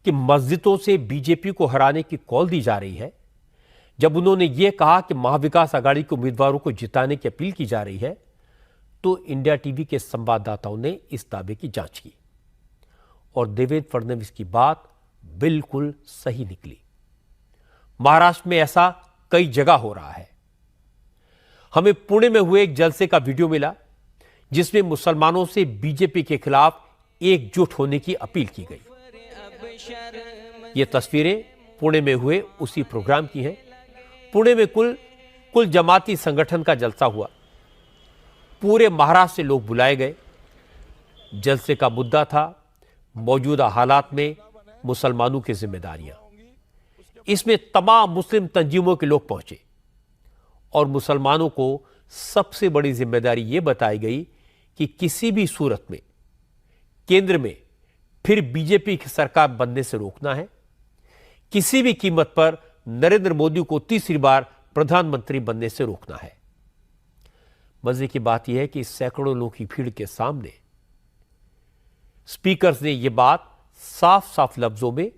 कि मस्जिदों से बीजेपी को हराने की कॉल दी जा रही है, जब उन्होंने ये कहा कि महाविकास आघाड़ी के उम्मीदवारों को जिताने की अपील की जा रही है, तो इंडिया टीवी के संवाददाताओं ने इस दावे की जांच की और देवेंद्र फडणवीस की बात बिल्कुल सही निकली। महाराष्ट्र में ऐसा कई जगह हो रहा है। हमें पुणे में हुए एक जलसे का वीडियो मिला जिसमें मुसलमानों से बीजेपी के खिलाफ एकजुट होने की अपील की गई। ये तस्वीरें पुणे में हुए उसी प्रोग्राम की हैं। पुणे में कुल जमाती संगठन का जलसा हुआ। पूरे महाराष्ट्र से लोग बुलाए गए। जलसे का मुद्दा था मौजूदा हालात में मुसलमानों की जिम्मेदारियां। इसमें तमाम मुस्लिम तंजीमों के लोग पहुंचे और मुसलमानों को सबसे बड़ी जिम्मेदारी यह बताई गई कि किसी भी सूरत में केंद्र में फिर बीजेपी की सरकार बनने से रोकना है। किसी भी कीमत पर नरेंद्र मोदी को तीसरी बार प्रधानमंत्री बनने से रोकना है। मजे की बात यह है कि सैकड़ों लोगों की भीड़ के सामने स्पीकर्स ने यह बात साफ साफ लफ्जों में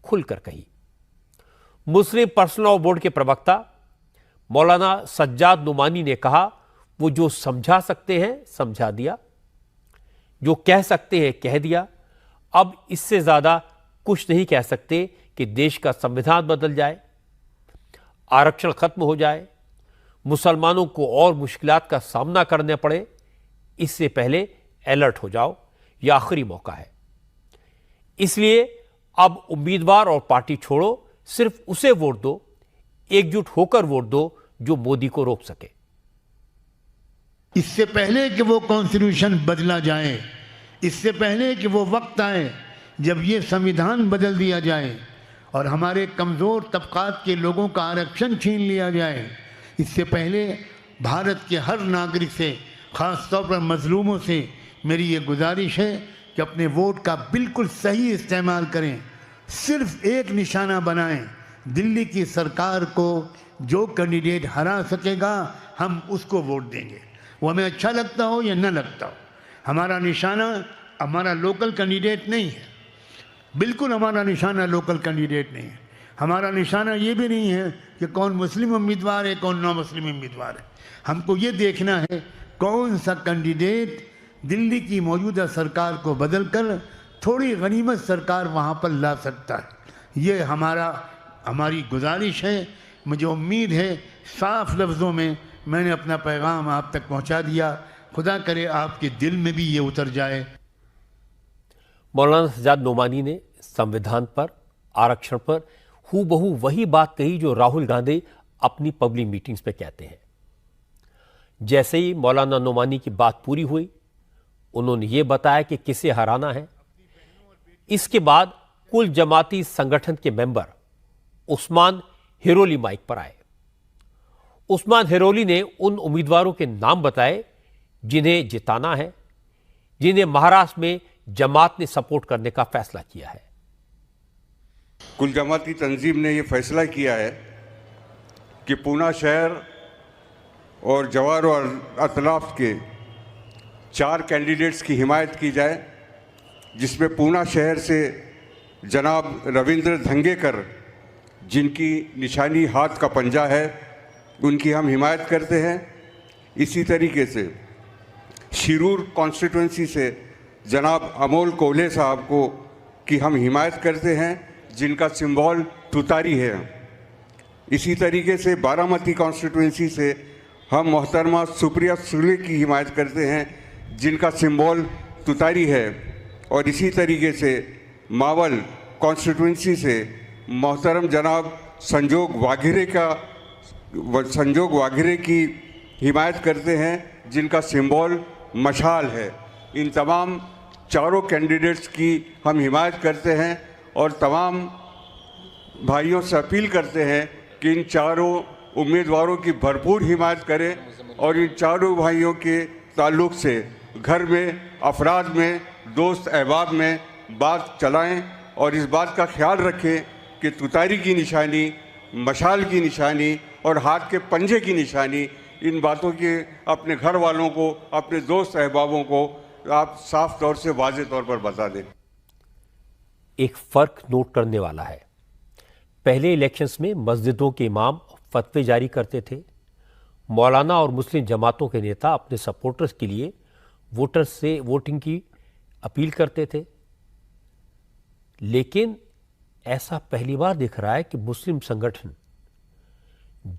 खुलकर कही। मुस्लिम पर्सनल लॉ बोर्ड के प्रवक्ता मौलाना सज्जाद नुमानी ने कहा, वो जो समझा सकते हैं समझा दिया, जो कह सकते हैं कह दिया। अब इससे ज्यादा कुछ नहीं कह सकते कि देश का संविधान बदल जाए, आरक्षण खत्म हो जाए, मुसलमानों को और मुश्किलात का सामना करना पड़े। इससे पहले अलर्ट हो जाओ, यह आखिरी मौका है। इसलिए अब उम्मीदवार और पार्टी छोड़ो, सिर्फ उसे वोट दो, एकजुट होकर वोट दो जो मोदी को रोक सके। इससे पहले कि वो कॉन्स्टिट्यूशन बदला जाए, इससे पहले कि वो वक्त आए जब ये संविधान बदल दिया जाए और हमारे कमज़ोर तबकात के लोगों का आरक्षण छीन लिया जाए, इससे पहले भारत के हर नागरिक से, ख़ास तौर पर मजलूमों से मेरी ये गुजारिश है कि अपने वोट का बिल्कुल सही इस्तेमाल करें। सिर्फ एक निशाना बनाएं, दिल्ली की सरकार को जो कैंडिडेट हरा सकेगा हम उसको वोट देंगे, वो हमें अच्छा लगता हो या न लगता हो। हमारा निशाना हमारा लोकल कैंडिडेट नहीं है, बिल्कुल हमारा निशाना लोकल कैंडिडेट नहीं है। हमारा निशाना ये भी नहीं है कि कौन मुस्लिम उम्मीदवार है कौन नॉन मुस्लिम उम्मीदवार है। हमको ये देखना है कौन सा कैंडिडेट दिल्ली की मौजूदा सरकार को बदलकर थोड़ी गनीमत सरकार वहाँ पर ला सकता है। ये हमारी गुजारिश है। मुझे उम्मीद है साफ लफ्ज़ों में मैंने अपना पैगाम आप तक पहुँचा दिया। खुदा करे आपके दिल में भी ये उतर जाए। मौलाना सज्जाद नोमानी ने संविधान पर, आरक्षण पर हूबहू वही बात कही जो राहुल गांधी अपनी पब्लिक मीटिंग्स पे कहते हैं। जैसे ही मौलाना नोमानी की बात पूरी हुई, उन्होंने ये बताया कि किसे हराना है। इसके बाद कुल जमाती संगठन के मेंबर उस्मान हिरोली माइक पर आए। उस्मान हिरोली ने उन उम्मीदवारों के नाम बताए जिन्हें जिताना है, जिन्हें महाराष्ट्र में जमात ने सपोर्ट करने का फैसला किया है। कुल जमाती तंजीम ने यह फैसला किया है कि पूना शहर और जवार और अतलाफ के 4 कैंडिडेट्स की हिमायत की जाए, जिसमें पूना शहर से जनाब रविंद्र धंगेकर, जिनकी निशानी हाथ का पंजा है, उनकी हम हिमायत करते हैं। इसी तरीके से शिरूर कॉन्स्टिट्यूंसी से जनाब अमोल कोल्हे साहब को की हम हिमायत करते हैं, जिनका सिंबल तुतारी है। इसी तरीके से बारामती कॉन्स्टिट्यूंसी से हम मोहतरमा सुप्रिया सुले की हिमायत करते हैं, जिनका सिंबल तुतारी है। और इसी तरीके से मावल कॉन्स्टिट्यूंसी से मोहतरम जनाब संजोग वाघेरे की हिमायत करते हैं, जिनका सिंबल मशाल है। इन तमाम 4 कैंडिडेट्स की हम हिमायत करते हैं और तमाम भाइयों से अपील करते हैं कि इन 4 उम्मीदवारों की भरपूर हिमायत करें और इन 4 भाइयों के ताल्लुक़ से घर में, अफराद में, दोस्त अहबाब में बात चलाएं और इस बात का ख्याल रखें कि तुतारी की निशानी, मशाल की निशानी और हाथ के पंजे की निशानी, इन बातों के अपने घर वालों को, अपने दोस्त अहबाबों को आप साफ तौर से वाज़ेह तौर पर बता दें। एक फर्क नोट करने वाला है। पहले इलेक्शंस में मस्जिदों के इमाम फतवे जारी करते थे, मौलाना और मुस्लिम जमातों के नेता अपने सपोर्टर्स के लिए वोटर्स से वोटिंग की अपील करते थे। लेकिन ऐसा पहली बार दिख रहा है कि मुस्लिम संगठन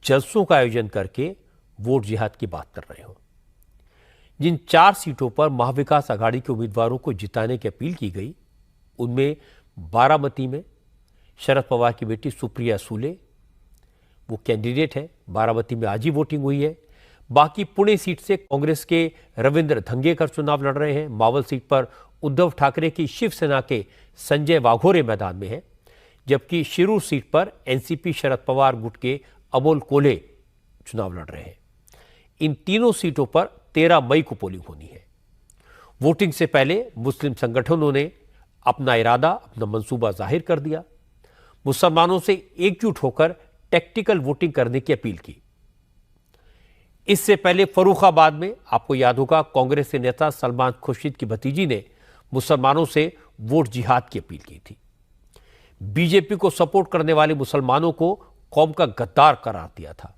जलसों का आयोजन करके वोट जिहाद की बात कर रहे हो। जिन 4 सीटों पर महाविकास आघाड़ी के उम्मीदवारों को जिताने की अपील की गई, उनमें बारामती में शरद पवार की बेटी सुप्रिया सूले वो कैंडिडेट है, बारामती में आज ही वोटिंग हुई है। बाकी पुणे सीट से कांग्रेस के रविंद्र धंगेकर चुनाव लड़ रहे हैं। मावल सीट पर उद्धव ठाकरे की शिवसेना के संजय वाघोरे मैदान में है, जबकि शिरूर सीट पर एनसीपी शरद पवार गुट के अमोल कोल्हे चुनाव लड़ रहे हैं। इन तीनों सीटों पर 13 मई को पोलिंग होनी है। वोटिंग से पहले मुस्लिम संगठनों ने अपना इरादा, अपना मंसूबा जाहिर कर दिया। मुसलमानों से एकजुट होकर टैक्टिकल वोटिंग करने की अपील की। इससे पहले फर्रुखाबाद में आपको याद होगा, कांग्रेस के नेता सलमान खुर्शीद की भतीजी ने मुसलमानों से वोट जिहाद की अपील की थी। बीजेपी को सपोर्ट करने वाले मुसलमानों को कौम का गद्दार करार दिया था।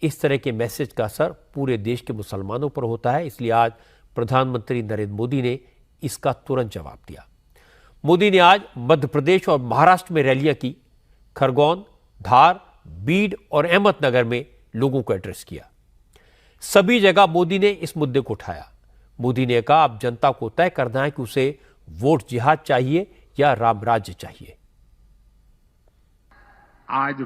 इस तरह के मैसेज का असर पूरे देश के मुसलमानों पर होता है, इसलिए आज प्रधानमंत्री नरेंद्र मोदी ने इसका तुरंत जवाब दिया। मोदी ने आज मध्य प्रदेश और महाराष्ट्र में रैलियां की। खरगोन, धार, बीड और अहमदनगर में लोगों को एड्रेस किया। सभी जगह मोदी ने इस मुद्दे को उठाया। मोदी ने कहा, अब जनता को तय करना है कि उसे वोट जिहाद चाहिए या राम राज्य चाहिए। आज